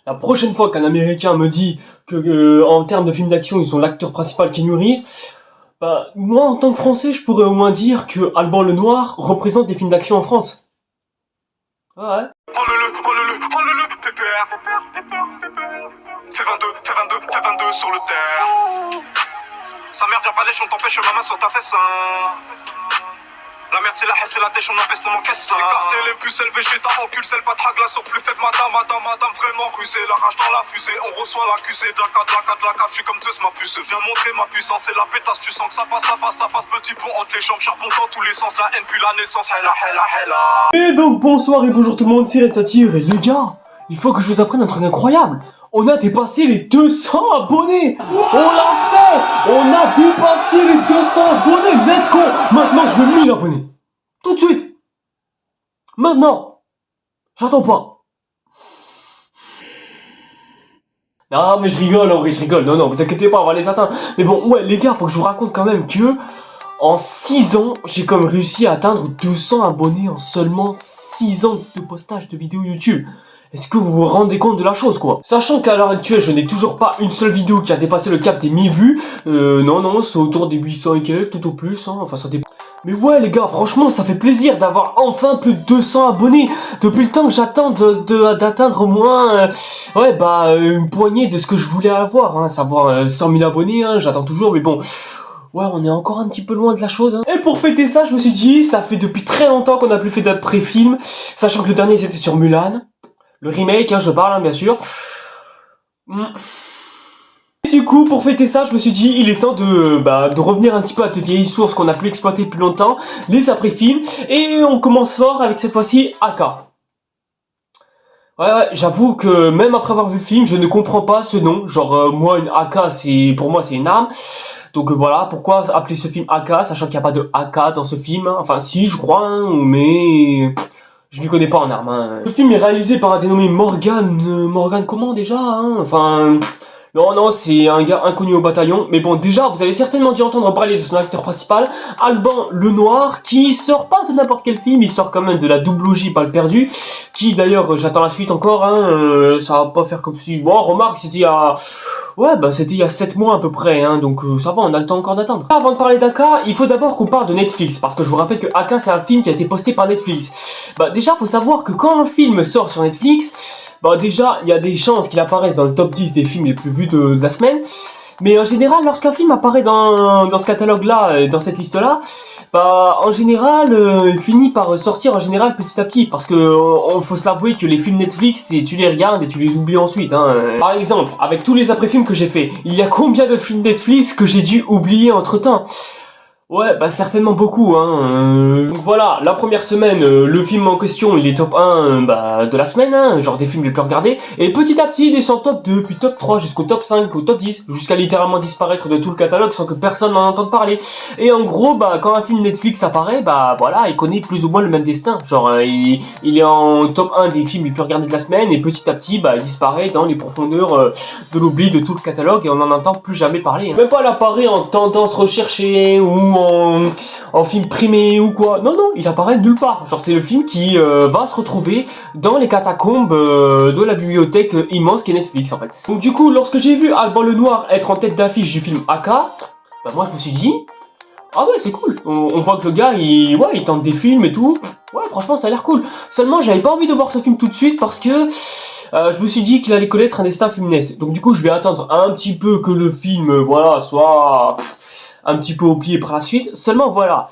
La prochaine fois qu'un Américain me dit que en termes de film d'action, ils ont l'acteur principal Keanu Reeves, bah moi en tant que Français, je pourrais au moins dire que Alban Lenoir représente des films d'action en France. Ouais. Oh le pépère. Fais 22 sur le terre. Sa mère vient pas lécher, on t'empêche ma main sur ta fesse. La merde c'est la haine, c'est la dèche, on empêche dans mon caisse. Écarter les plus élevés, j'ai ta encule, c'est le patraque, la sur plus faible, madame, vraiment rusée. La rage dans la fusée, on reçoit l'accusé de la cave, je suis comme Zeus, ma puce. Viens montrer ma puissance et la pétasse, tu sens que ça passe, petit pont entre les jambes, charbon dans tous les sens, la haine puis la naissance, hella. Et donc bonsoir et bonjour tout le monde, c'est Restature, et les gars, il faut que je vous apprenne un truc incroyable. On a dépassé les 200 abonnés. On l'a fait. On a dépassé les 200 abonnés. Let's go. Maintenant, je veux 1000 abonnés. Tout de suite. Maintenant. J'attends pas. Non, mais je rigole, en vrai, je rigole. Non, vous inquiétez pas, on va les atteindre. Mais bon, ouais, les gars, faut que je vous raconte quand même que en 6 ans, j'ai comme réussi à atteindre 200 abonnés en seulement 6 ans de postage de vidéos YouTube. Est-ce que vous vous rendez compte de la chose, quoi? Sachant qu'à l'heure actuelle, je n'ai toujours pas une seule vidéo qui a dépassé le cap des 1000 vues. Non, c'est autour des 800 et quelques, tout au plus, hein. Enfin, ça dépend. Mais ouais, les gars, franchement, ça fait plaisir d'avoir enfin plus de 200 abonnés. Depuis le temps que j'attends d'atteindre au moins, une poignée de ce que je voulais avoir, hein. Savoir 100 000 abonnés, hein, j'attends toujours, mais bon. Ouais, on est encore un petit peu loin de la chose, hein. Et pour fêter ça, je me suis dit, ça fait depuis très longtemps qu'on n'a plus fait d'après-film. Sachant que le dernier, c'était sur Mulan. Le remake, hein, je parle, hein, bien sûr. Et du coup, pour fêter ça, je me suis dit, il est temps de revenir un petit peu à tes vieilles sources qu'on a pu exploiter depuis longtemps, les après-films. Et on commence fort avec cette fois-ci AK. Ouais, j'avoue que même après avoir vu le film, je ne comprends pas ce nom. Genre, moi, une AK, pour moi, c'est une arme. Donc voilà, pourquoi appeler ce film AK, sachant qu'il n'y a pas de AK dans ce film, hein. Enfin, si, je crois, hein, mais... je m'y connais pas en armes, hein. Le film est réalisé par un dénommé Morgan comment déjà, hein? Enfin... Non, c'est un gars inconnu au bataillon. Mais bon, déjà, vous avez certainement dû entendre parler de son acteur principal, Alban Lenoir, qui sort pas de n'importe quel film, il sort quand même de la double Balle perdue, qui d'ailleurs, j'attends la suite encore, hein, ça va pas faire comme si... Bon, remarque, c'était il y a... Ouais, c'était il y a 7 mois à peu près, hein, donc ça va, on a le temps encore d'attendre. Avant de parler d'AK, il faut d'abord qu'on parle de Netflix, parce que je vous rappelle que AK, c'est un film qui a été posté par Netflix. Bah déjà, faut savoir que quand un film sort sur Netflix... Bah déjà, il y a des chances qu'il apparaisse dans le top 10 des films les plus vus de la semaine. Mais en général, lorsqu'un film apparaît dans ce catalogue-là, dans cette liste-là, bah en général, il finit par sortir en général petit à petit. Parce que faut se l'avouer que les films Netflix, tu les regardes et tu les oublies ensuite, hein. Par exemple, avec tous les après-films que j'ai fait, il y a combien de films Netflix que j'ai dû oublier entre-temps? Ouais, bah certainement beaucoup, hein. Donc voilà, la première semaine, le film en question, il est top 1 de la semaine, hein, genre des films les plus regardés. Et petit à petit, il descend top 2, puis top 3, jusqu'au top 5, au top 10, jusqu'à littéralement disparaître de tout le catalogue sans que personne n'en entende parler. Et en gros, quand un film Netflix apparaît, voilà, il connaît plus ou moins le même destin. Genre, il est en top 1 des films les plus regardés de la semaine, et petit à petit, il disparaît dans les profondeurs de l'oubli de tout le catalogue, et on n'en entend plus jamais parler, hein. Même pas il apparaît en tendance recherchée, ou en film primé ou quoi. Non, il apparaît nulle part. Genre c'est le film qui va se retrouver dans les catacombes de la bibliothèque immense qu'est Netflix en fait. Donc du coup, lorsque j'ai vu Alban Lenoir être en tête d'affiche du film AK, moi je me suis dit, ah ouais c'est cool. On voit que le gars il tente des films et tout. Ouais franchement ça a l'air cool. Seulement j'avais pas envie de voir ce film tout de suite parce que je me suis dit qu'il allait connaître un destin féministe. Donc du coup je vais attendre un petit peu que le film soit un petit peu oublié par la suite. Seulement voilà,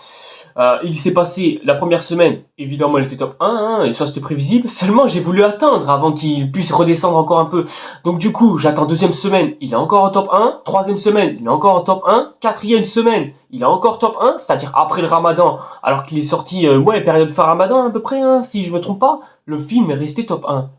il s'est passé la première semaine, évidemment elle était top 1, hein, et ça c'était prévisible. Seulement j'ai voulu attendre avant qu'il puisse redescendre encore un peu. Donc du coup j'attends deuxième semaine, il est encore en top 1. Troisième semaine, il est encore en top 1. Quatrième semaine, il est encore top 1, c'est-à-dire après le ramadan, alors qu'il est sorti, période fin ramadan à peu près, hein, si je me trompe pas. Le film est resté top 1.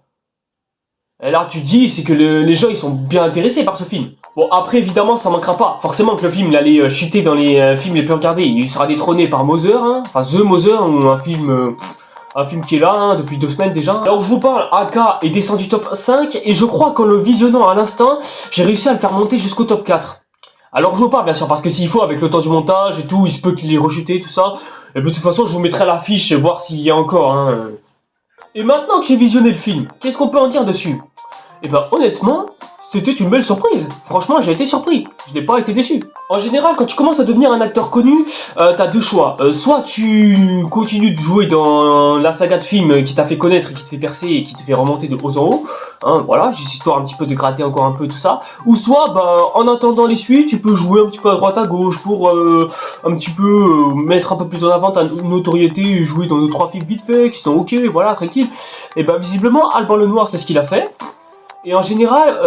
Et là tu te dis, c'est que les gens ils sont bien intéressés par ce film. Bon après évidemment ça manquera pas. Forcément que le film il allait chuter dans les films les plus regardés. Il sera détrôné par Mother, hein. Enfin The Mother, ou un film qui est là, hein, depuis 2 semaines déjà. Alors je vous parle, AK est descendu top 5 et je crois qu'en le visionnant à l'instant, j'ai réussi à le faire monter jusqu'au top 4. Alors je vous parle bien sûr parce que s'il faut avec le temps du montage et tout, il se peut qu'il ait rechuté tout ça. Et de toute façon je vous mettrai l'affiche voir s'il y a encore, hein. Et maintenant que j'ai visionné le film, qu'est-ce qu'on peut en dire dessus? Et ben honnêtement, c'était une belle surprise. Franchement, j'ai été surpris. Je n'ai pas été déçu. En général, quand tu commences à devenir un acteur connu, t'as deux choix. Soit tu continues de jouer dans la saga de films qui t'a fait connaître et qui te fait percer et qui te fait remonter de haut en haut. Hein, voilà, juste histoire un petit peu de gratter encore un peu tout ça. Ou soit, bah, en attendant les suites, tu peux jouer un petit peu à droite à gauche pour un petit peu mettre un peu plus en avant ta notoriété et jouer dans 2-3 films vite fait qui sont ok, voilà, tranquille. Et bah, visiblement, Alban Lenoir, c'est ce qu'il a fait. Et en général,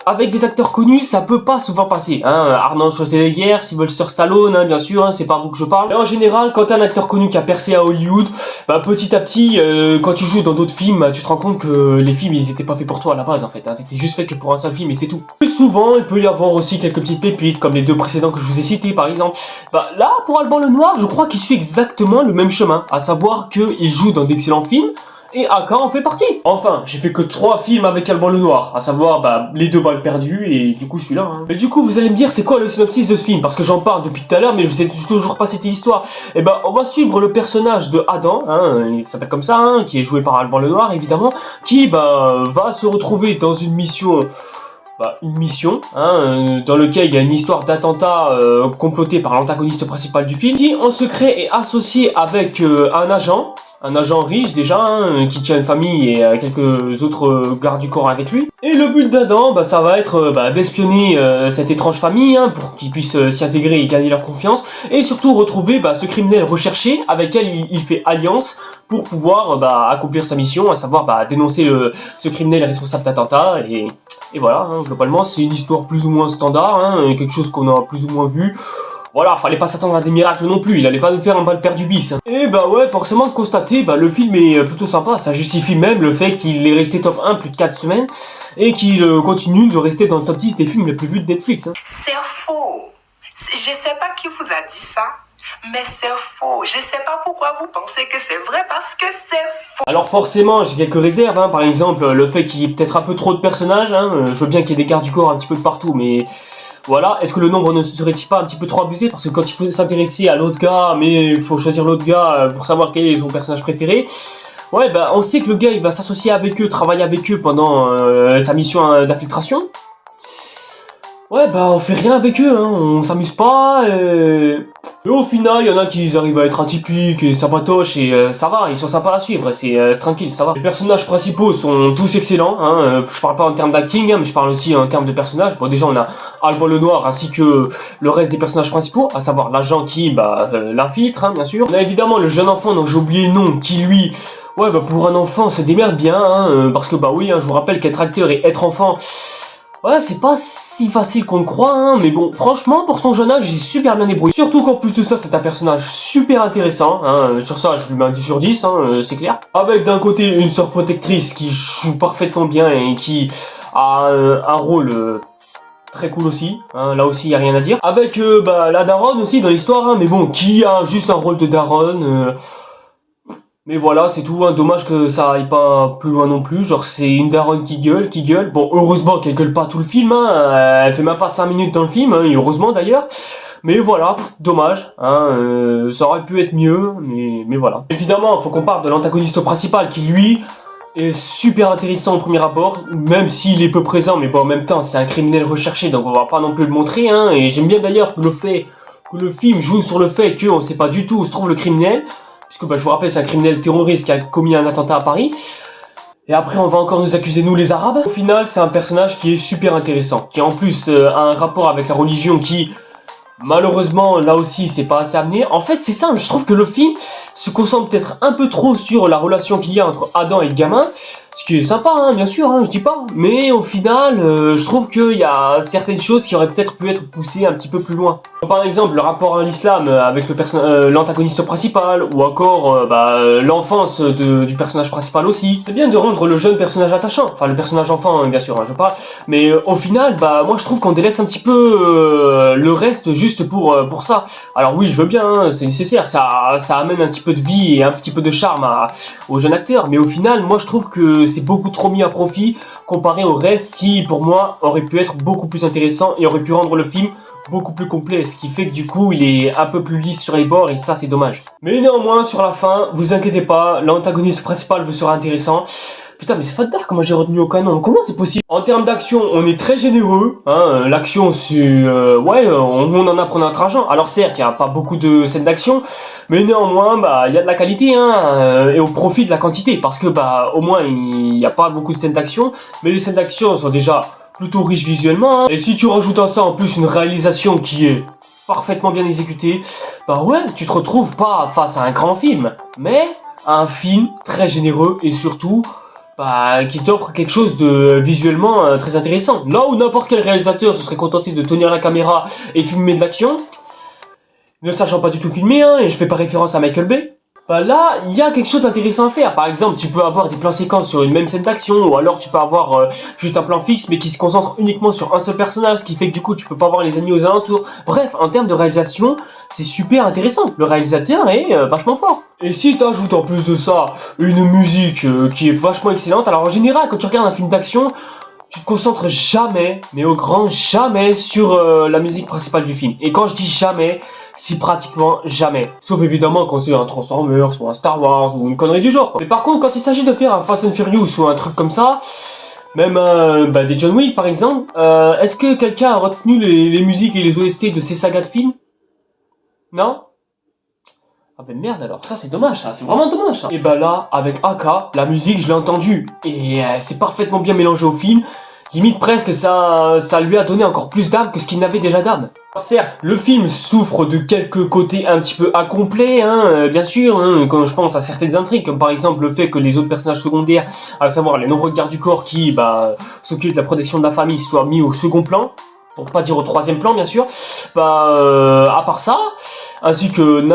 avec des acteurs connus, ça peut pas souvent passer. Hein. Arnold Schwarzenegger, Sylvester Stallone, hein, bien sûr, hein, c'est pas vous que je parle. Et en général, quand t'es un acteur connu qui a percé à Hollywood, bah, petit à petit, quand tu joues dans d'autres films, tu te rends compte que les films, ils étaient pas faits pour toi à la base, en fait. Hein. T'étais juste fait que pour un seul film et c'est tout. Plus souvent, il peut y avoir aussi quelques petites pépites, comme les deux précédents que je vous ai cités, par exemple. Bah, là, pour Alban Lenoir, je crois qu'il suit exactement le même chemin, à savoir qu'il joue dans d'excellents films. Et Aka en fait partie. Enfin, j'ai fait que 3 films avec Alban Lenoir, à savoir bah, les 2 balles perdues et du coup celui-là. Hein. Mais du coup, vous allez me dire c'est quoi le synopsis de ce film, parce que j'en parle depuis tout à l'heure, mais je vous ai toujours pas cité l'histoire. Et ben, on va suivre le personnage de Adam, hein, il s'appelle comme ça, hein, qui est joué par Alban Lenoir évidemment, qui bah, va se retrouver dans une mission. Dans laquelle il y a une histoire d'attentat comploté par l'antagoniste principal du film, qui en secret est associé avec un agent riche déjà, hein, qui tient une famille et quelques autres gardes du corps avec lui. Et le but d'Adam, bah, ça va être d'espionner cette étrange famille, hein, pour qu'ils puissent s'y intégrer et gagner leur confiance, et surtout retrouver bah, ce criminel recherché avec lequel il fait alliance pour pouvoir accomplir sa mission, à savoir dénoncer ce criminel responsable d'attentat. Et voilà, hein, globalement c'est une histoire plus ou moins standard, hein, quelque chose qu'on a plus ou moins vu. Voilà, fallait pas s'attendre à des miracles non plus, il allait pas nous faire un balle perdu bis. Hein. Et bah ouais, forcément de constater, le film est plutôt sympa, ça justifie même le fait qu'il est resté top 1 plus de 4 semaines, et qu'il continue de rester dans le top 10 des films les plus vus de Netflix. Hein. C'est faux. Je sais pas qui vous a dit ça, mais c'est faux. Je sais pas pourquoi vous pensez que c'est vrai, parce que c'est faux. Alors forcément, j'ai quelques réserves, hein. Par exemple, le fait qu'il y ait peut-être un peu trop de personnages, hein. Je veux bien qu'il y ait des gardes du corps un petit peu de partout, mais... Voilà, est-ce que le nombre ne serait-il pas un petit peu trop abusé? Parce que quand il faut s'intéresser à l'autre gars, mais il faut choisir l'autre gars pour savoir quel est son personnage préféré. Ouais, on sait que le gars, il va s'associer avec eux, travailler avec eux pendant sa mission d'infiltration. Ouais, on fait rien avec eux, hein, on s'amuse pas, et au final, il y en a qui arrivent à être atypiques et sympatoches, et ça va, ils sont sympas à suivre, c'est tranquille, ça va. Les personnages principaux sont tous excellents, hein, je parle pas en termes d'acting, hein, mais je parle aussi en termes de personnages. Bon, déjà, on a Alban Lenoir ainsi que le reste des personnages principaux, à savoir l'agent qui, l'infiltre, hein, bien sûr. On a évidemment le jeune enfant dont j'ai oublié le nom, qui lui... Ouais, pour un enfant, se démerde bien, hein, parce que oui, hein, je vous rappelle qu'être acteur et être enfant... Ouais, c'est pas si facile qu'on le croit, hein, mais bon, franchement, pour son jeune âge, il est super bien débrouillé. Surtout qu'en plus de ça, c'est un personnage super intéressant, hein, sur ça, je lui mets un 10 sur 10, hein, c'est clair. Avec d'un côté une sœur protectrice qui joue parfaitement bien et qui a un rôle... très cool aussi, hein, là aussi il n'y a rien à dire. Avec la daronne aussi dans l'histoire, hein, mais bon, qui a juste un rôle de daronne. Mais voilà, c'est tout, hein. Dommage que ça aille pas plus loin non plus, genre c'est une daronne qui gueule. Bon, heureusement qu'elle gueule pas tout le film, hein. Elle fait même pas 5 minutes dans le film, hein, et heureusement d'ailleurs. Mais voilà, dommage, hein, ça aurait pu être mieux, mais voilà. Évidemment, il faut qu'on parle de l'antagoniste principal qui lui... est super intéressant au premier abord, même s'il est peu présent, mais bon, en même temps, c'est un criminel recherché, donc on va pas non plus le montrer, hein, et j'aime bien d'ailleurs que le film joue sur le fait qu'on ne sait pas du tout où se trouve le criminel, puisque je vous rappelle, c'est un criminel terroriste qui a commis un attentat à Paris, et après on va encore nous accuser, nous les Arabes. Au final, c'est un personnage qui est super intéressant, qui en plus a un rapport avec la religion qui... Malheureusement, là aussi, c'est pas assez amené. En fait, c'est simple, je trouve que le film se concentre peut-être un peu trop sur la relation qu'il y a entre Adam et le gamin. Ce qui est sympa, hein, bien sûr, hein, je dis pas. Mais au final, je trouve qu'il y a certaines choses qui auraient peut-être pu être poussées un petit peu plus loin. Par exemple, le rapport à l'islam avec l'antagoniste principal, ou encore l'enfance du personnage principal aussi. C'est bien de rendre le jeune personnage attachant, enfin le personnage enfant, bien sûr, hein, je parle. Mais au final, moi je trouve qu'on délaisse un petit peu le reste juste pour ça. Alors oui, je veux bien, hein, c'est nécessaire, ça amène un petit peu de vie et un petit peu de charme aux jeunes acteurs. Mais au final, moi je trouve que c'est beaucoup trop mis à profit comparé au reste qui, pour moi, aurait pu être beaucoup plus intéressant et aurait pu rendre le film beaucoup plus complet, ce qui fait que du coup il est un peu plus lisse sur les bords et ça c'est dommage. Mais néanmoins sur la fin, vous inquiétez pas, l'antagoniste principal vous sera intéressant Putain, mais c'est fadard, comment j'ai retenu aucun nom. Comment c'est possible? En termes d'action, on est très généreux. Hein, l'action, c'est... on en apprend notre argent. Alors certes, il n'y a pas beaucoup de scènes d'action, mais néanmoins, bah, il y a de la qualité, hein, et au profit de la quantité. Parce que, bah, au moins, il n'y a pas beaucoup de scènes d'action, mais les scènes d'action sont déjà plutôt riches visuellement. Hein. Et si tu rajoutes à ça, en plus, une réalisation qui est parfaitement bien exécutée, bah ouais, tu te retrouves pas face à un grand film, mais à un film très généreux et surtout... Bah, qui t'offre quelque chose de visuellement très intéressant. Là où n'importe quel réalisateur se serait contenté de tenir la caméra et filmer de l'action, ne sachant pas du tout filmer, hein, et je fais pas référence à Michael Bay, bah là, il y a quelque chose d'intéressant à faire. Par exemple, tu peux avoir des plans séquences sur une même scène d'action, ou alors tu peux avoir juste un plan fixe, mais qui se concentre uniquement sur un seul personnage, ce qui fait que du coup, tu peux pas voir les ennemis aux alentours. Bref, en termes de réalisation, c'est super intéressant. Le réalisateur est vachement fort. Et si t'ajoutes en plus de ça une musique qui est vachement excellente, alors en général, quand tu regardes un film d'action, tu te concentres jamais, mais au grand jamais, sur la musique principale du film. Et quand je dis jamais, c'est pratiquement jamais. Sauf évidemment quand c'est un Transformers, ou un Star Wars, ou une connerie du genre. Mais par contre, quand il s'agit de faire un Fast and Furious ou un truc comme ça, même des John Wick par exemple, est-ce que quelqu'un a retenu les musiques et les OST de ces sagas de films? Non? Ah ben merde alors, ça c'est dommage ça, c'est vraiment dommage ça. Et bah là, avec AK, la musique je l'ai entendue, et c'est parfaitement bien mélangé au film, limite presque ça lui a donné encore plus d'âme que ce qu'il n'avait déjà d'âme. Certes, le film souffre de quelques côtés un petit peu incomplets, hein, bien sûr, hein, quand je pense à certaines intrigues, comme par exemple le fait que les autres personnages secondaires, à savoir les nombreux gardes du corps qui s'occupent de la protection de la famille, soient mis au second plan, pour pas dire au troisième plan bien sûr, à part ça, ainsi que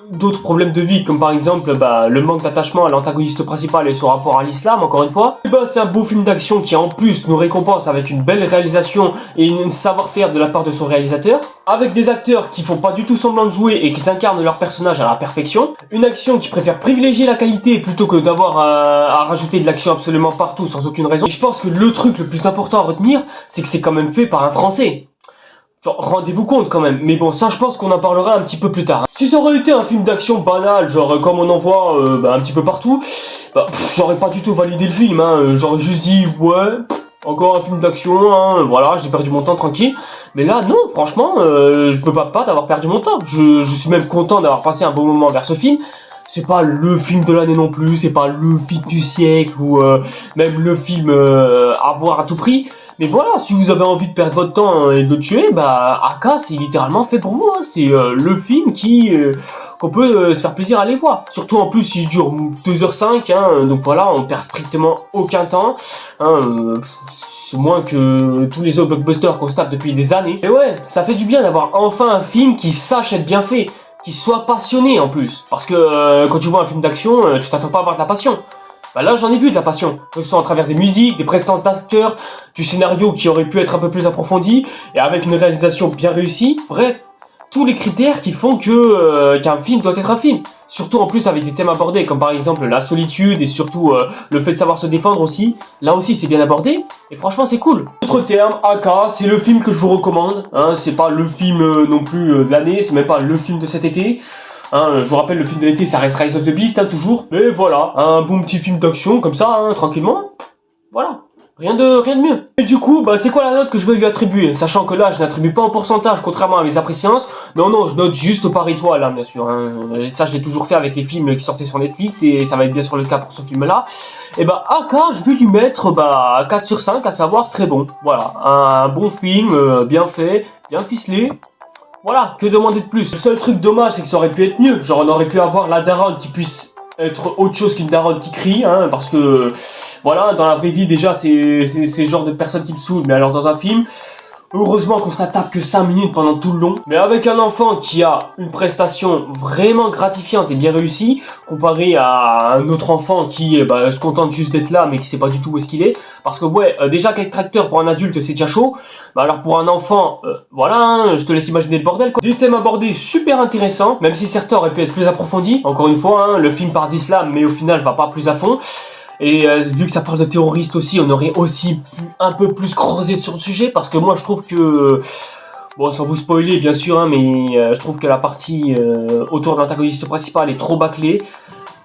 d'autres problèmes de vie, comme par exemple le manque d'attachement à l'antagoniste principal et son rapport à l'islam, encore une fois, et c'est un beau film d'action qui en plus nous récompense avec une belle réalisation et un savoir-faire de la part de son réalisateur, avec des acteurs qui font pas du tout semblant de jouer et qui s'incarnent leur personnage à la perfection, une action qui préfère privilégier la qualité plutôt que d'avoir à rajouter de l'action absolument partout sans aucune raison. Et je pense que le truc le plus important à retenir, c'est que c'est quand même fait par un Français. Genre, rendez-vous compte quand même, mais bon, ça je pense qu'on en parlera un petit peu plus tard. Si ça aurait été un film d'action banal, genre comme on en voit un petit peu partout, j'aurais pas du tout validé le film, hein. J'aurais juste dit, ouais, encore un film d'action, hein, voilà, j'ai perdu mon temps tranquille. Mais là, non, franchement, je peux pas d'avoir perdu mon temps. Je suis même content d'avoir passé un bon moment vers ce film. C'est pas le film de l'année non plus, c'est pas le film du siècle ou même le film à voir à tout prix. Mais voilà, si vous avez envie de perdre votre temps et de le tuer, AK c'est littéralement fait pour vous. Hein. C'est le film qu'on peut se faire plaisir à aller voir. Surtout en plus il dure 2h05, hein, donc voilà, on perd strictement aucun temps. Hein, c'est moins que tous les autres blockbusters qu'on se tape depuis des années. Et ouais, ça fait du bien d'avoir enfin un film qui sache être bien fait, qui soit passionné en plus. Parce que quand tu vois un film d'action, tu t'attends pas à avoir de la passion. Là j'en ai vu de la passion, que ce soit à travers des musiques, des prestances d'acteurs, du scénario qui aurait pu être un peu plus approfondi, et avec une réalisation bien réussie, bref, tous les critères qui font qu'un film doit être un film. Surtout en plus avec des thèmes abordés, comme par exemple la solitude, et surtout le fait de savoir se défendre aussi, là aussi c'est bien abordé, et franchement c'est cool. Autre terme, AK, c'est le film que je vous recommande, hein, c'est pas le film non plus de l'année, c'est même pas le film de cet été. Hein, je vous rappelle, le film de l'été, ça reste Rise of the Beast, hein, toujours. Mais voilà, un bon petit film d'action, comme ça, hein, tranquillement. Voilà, rien de mieux. Et du coup, c'est quoi la note que je vais lui attribuer? Sachant que là, je n'attribue pas en pourcentage, contrairement à mes appréciances. Non, je note juste par étoile, hein, bien sûr. Hein. Et ça, je l'ai toujours fait avec les films qui sortaient sur Netflix, et ça va être bien sûr le cas pour ce film-là. Et AK, je vais lui mettre 4 sur 5, à savoir très bon. Voilà, un bon film, bien fait, bien ficelé. Voilà, que demander de plus? Le seul truc dommage, c'est que ça aurait pu être mieux. Genre, on aurait pu avoir la daronne qui puisse être autre chose qu'une daronne qui crie, hein, parce que, voilà, dans la vraie vie, déjà, c'est le genre de personne qui me saoule, mais alors dans un film, heureusement qu'on se la tape que 5 minutes pendant tout le long. Mais avec un enfant qui a une prestation vraiment gratifiante et bien réussie, comparé à un autre enfant qui se contente juste d'être là, mais qui sait pas du tout où est-ce qu'il est. Parce que ouais, déjà qu'être tracteur pour un adulte c'est déjà chaud, alors pour un enfant, voilà, hein, je te laisse imaginer le bordel quoi. Des thèmes abordés super intéressants, même si certains auraient pu être plus approfondis. Encore une fois, hein, le film part d'islam, mais au final va pas plus à fond. Et vu que ça parle de terroristes aussi, on aurait aussi pu un peu plus creuser sur le sujet, parce que moi je trouve que, bon sans vous spoiler bien sûr, hein, mais je trouve que la partie autour de l'antagoniste principal est trop bâclée.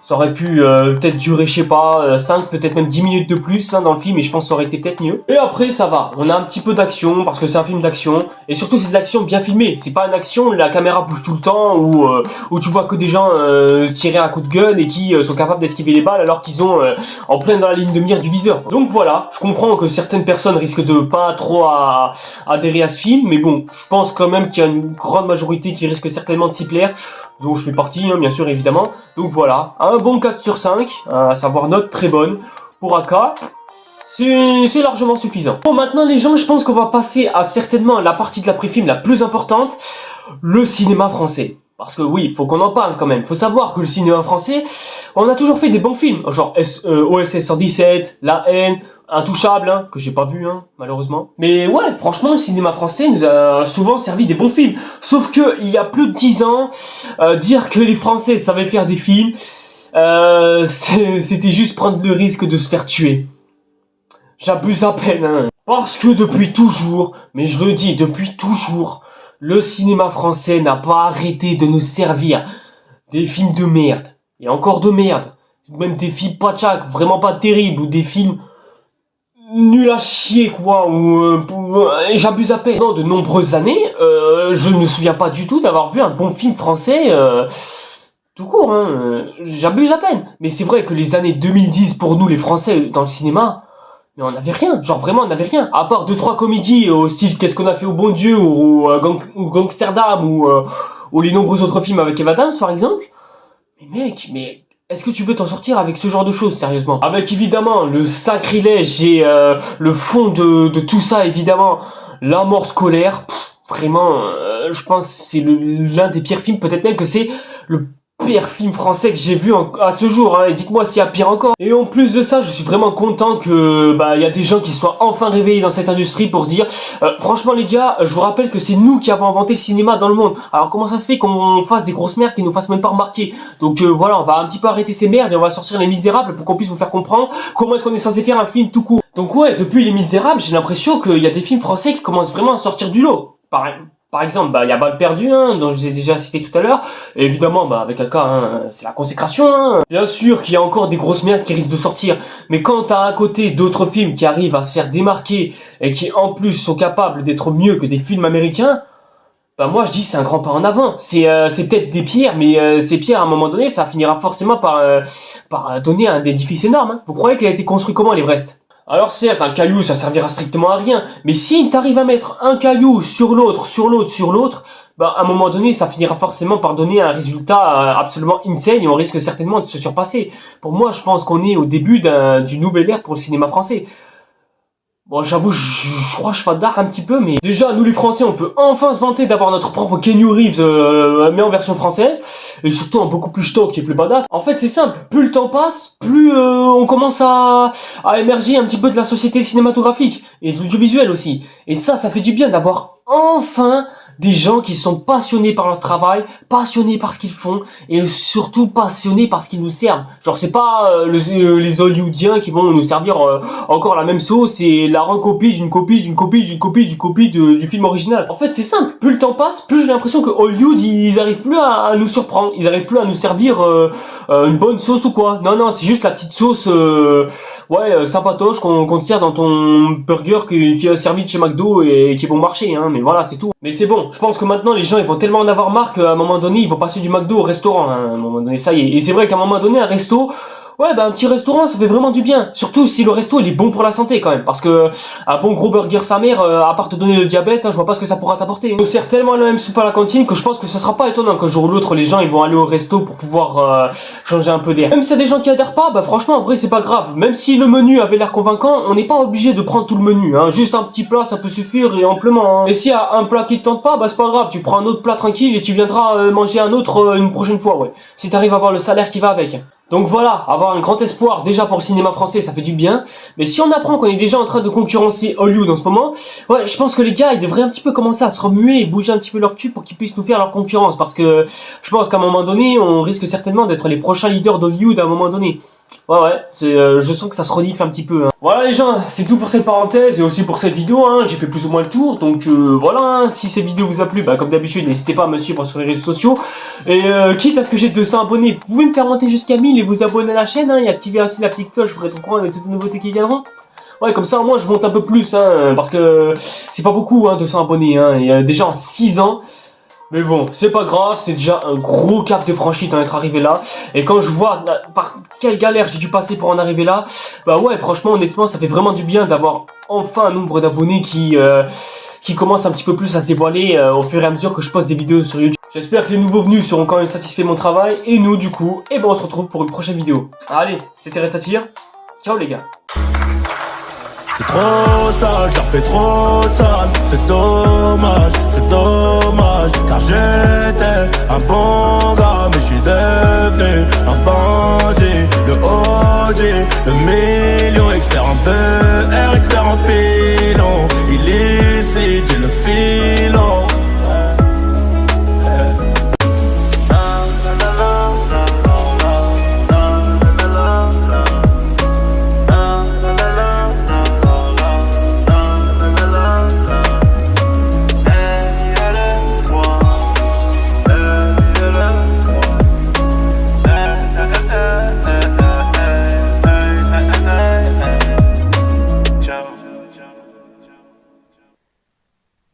Ça aurait pu peut-être durer, je sais pas, 5, peut-être même 10 minutes de plus dans le film, et je pense que ça aurait été peut-être mieux. Et après, ça va. On a un petit peu d'action, parce que c'est un film d'action. Et surtout, c'est de l'action bien filmée. C'est pas une action, la caméra bouge tout le temps, où tu vois que des gens se tirer à coups de gun et qui sont capables d'esquiver les balles, alors qu'ils ont en plein dans la ligne de mire du viseur. Donc voilà, je comprends que certaines personnes risquent de pas trop adhérer à ce film, mais bon, je pense quand même qu'il y a une grande majorité qui risque certainement de s'y plaire. Donc je fais partie, bien sûr, évidemment. Donc voilà, un bon 4 sur 5, à savoir note très bonne pour AK. C'est largement suffisant. Bon, maintenant les gens, je pense qu'on va passer à certainement la partie de l'après-film la plus importante, le cinéma français. Parce que oui, il faut qu'on en parle quand même. Faut savoir que le cinéma français, on a toujours fait des bons films. Genre OSS 117, La Haine, Intouchable, que j'ai pas vu, malheureusement. Mais ouais, franchement, le cinéma français nous a souvent servi des bons films. Sauf que, il y a plus de 10 ans, dire que les Français savaient faire des films, c'était juste prendre le risque de se faire tuer. J'abuse à peine, Parce que depuis toujours, mais je le dis, depuis toujours, le cinéma français n'a pas arrêté de nous servir des films de merde. Et encore de merde. Même des films pas tchac, vraiment pas terribles, ou des films nuls à chier, quoi. J'abuse à peine. Pendant de nombreuses années, je ne me souviens pas du tout d'avoir vu un bon film français... tout court, j'abuse à peine. Mais c'est vrai que les années 2010, pour nous les Français, dans le cinéma... Mais on n'avait rien, genre vraiment on n'avait rien. À part 2-3 comédies au style Qu'est-ce qu'on a fait au bon Dieu ou Gangsterdam ou les nombreux autres films avec Eva Adams par exemple. Mais mec, est-ce que tu veux t'en sortir avec ce genre de choses sérieusement? Avec évidemment le sacrilège et le fond de tout ça évidemment, la mort scolaire. Vraiment, je pense que c'est l'un des pires films, peut-être même que c'est le pire film français que j'ai vu à ce jour, et dites-moi s'il y a pire encore. Et en plus de ça, je suis vraiment content que y a des gens qui soient enfin réveillés dans cette industrie pour dire franchement les gars, je vous rappelle que c'est nous qui avons inventé le cinéma dans le monde. Alors comment ça se fait qu'on fasse des grosses merdes qui nous fassent même pas remarquer? Donc voilà, on va un petit peu arrêter ces merdes et on va sortir Les Misérables pour qu'on puisse vous faire comprendre comment est-ce qu'on est censé faire un film tout court. Donc ouais, depuis Les Misérables, j'ai l'impression qu'il y a des films français qui commencent vraiment à sortir du lot. Par exemple, il y a Balle perdue, dont je vous ai déjà cité tout à l'heure. Et évidemment, avec AK, c'est la consécration. Bien sûr qu'il y a encore des grosses merdes qui risquent de sortir. Mais quand t'as à côté d'autres films qui arrivent à se faire démarquer et qui en plus sont capables d'être mieux que des films américains, moi je dis c'est un grand pas en avant. C'est peut-être des pierres, mais ces pierres à un moment donné, ça finira forcément par donner un édifice énorme. Vous croyez qu'il a été construit comment l'Everest? Alors certes, un caillou, ça servira strictement à rien, mais si t'arrives à mettre un caillou sur l'autre, à un moment donné, ça finira forcément par donner un résultat absolument insane et on risque certainement de se surpasser. Pour moi, je pense qu'on est au début d'une nouvelle ère pour le cinéma français. Bon, j'avoue, je crois que je fadard un petit peu, mais déjà, nous les Français, on peut enfin se vanter d'avoir notre propre Keanu Reeves, mais en version française, et surtout en beaucoup plus stock et plus badass. En fait, c'est simple, plus le temps passe, plus on commence à émerger un petit peu de la société cinématographique, et de l'audiovisuel aussi. Et ça fait du bien d'avoir enfin des gens qui sont passionnés par leur travail, passionnés par ce qu'ils font, et surtout passionnés par ce qu'ils nous servent. Genre, c'est pas les Hollywoodiens qui vont nous servir encore la même sauce et la recopie du film original. En fait, c'est simple. Plus le temps passe, plus j'ai l'impression que Hollywood, ils arrivent plus à nous surprendre. Ils arrivent plus à nous servir une bonne sauce ou quoi. Non, c'est juste la petite sauce, sympatoche qu'on te sert dans ton burger qui est servi de chez McDo et qui est bon marché, mais voilà, c'est tout. Mais c'est bon, je pense que maintenant les gens ils vont tellement en avoir marre qu'à un moment donné ils vont passer du McDo au restaurant, à un moment donné, ça y est. Et c'est vrai qu'à un moment donné un resto, un petit restaurant ça fait vraiment du bien. Surtout si le resto il est bon pour la santé quand même. Parce que un bon gros burger sa mère, à part te donner le diabète, je vois pas ce que ça pourra t'apporter. On sert tellement la même soupe à la cantine que je pense que ce sera pas étonnant qu'un jour ou l'autre les gens ils vont aller au resto pour pouvoir changer un peu d'air. Même s'il y a des gens qui adhèrent pas, franchement en vrai c'est pas grave. Même si le menu avait l'air convaincant, on n'est pas obligé de prendre tout le menu. Juste un petit plat ça peut suffire et amplement. Et s'il y a un plat qui te tente pas, c'est pas grave. Tu prends un autre plat tranquille et tu viendras manger un autre une prochaine fois, si t'arrives à avoir le salaire qui va avec. Donc voilà, avoir un grand espoir déjà pour le cinéma français, ça fait du bien. Mais si on apprend qu'on est déjà en train de concurrencer Hollywood en ce moment, je pense que les gars, ils devraient un petit peu commencer à se remuer et bouger un petit peu leur cul pour qu'ils puissent nous faire leur concurrence. Parce que je pense qu'à un moment donné, on risque certainement d'être les prochains leaders d'Hollywood à un moment donné. Ouais, je sens que ça se renifle un petit peu. Hein. Voilà les gens, c'est tout pour cette parenthèse et aussi pour cette vidéo. Hein. J'ai fait plus ou moins le tour. Donc voilà, hein. Si cette vidéo vous a plu, bah, comme d'habitude, n'hésitez pas à me suivre sur les réseaux sociaux. Et quitte à ce que j'ai 200 abonnés, vous pouvez me faire monter jusqu'à 1000 et vous abonner à la chaîne. Hein, et activer aussi la petite cloche pour être au courant de toutes les nouveautés qui viendront. Ouais, comme ça, moi, je monte un peu plus. Hein, parce que c'est pas beaucoup, hein, 200 abonnés. Hein, et déjà en 6 ans. Mais bon, c'est pas grave, c'est déjà un gros cap de franchi d'en être arrivé là. Et quand je vois par quelle galère j'ai dû passer pour en arriver là, bah ouais, franchement, honnêtement, ça fait vraiment du bien d'avoir enfin un nombre d'abonnés qui commence un petit peu plus à se dévoiler au fur et à mesure que je poste des vidéos sur YouTube. J'espère que les nouveaux venus seront quand même satisfaits de mon travail. Et nous, du coup, et ben on se retrouve pour une prochaine vidéo. Allez, c'était Retatir. Ciao les gars. C'est trop sale, car fait trop de sale. C'est dommage, car j'étais un bon gars, mais je suis devenu un bandit. Le OG, le million expert en paix.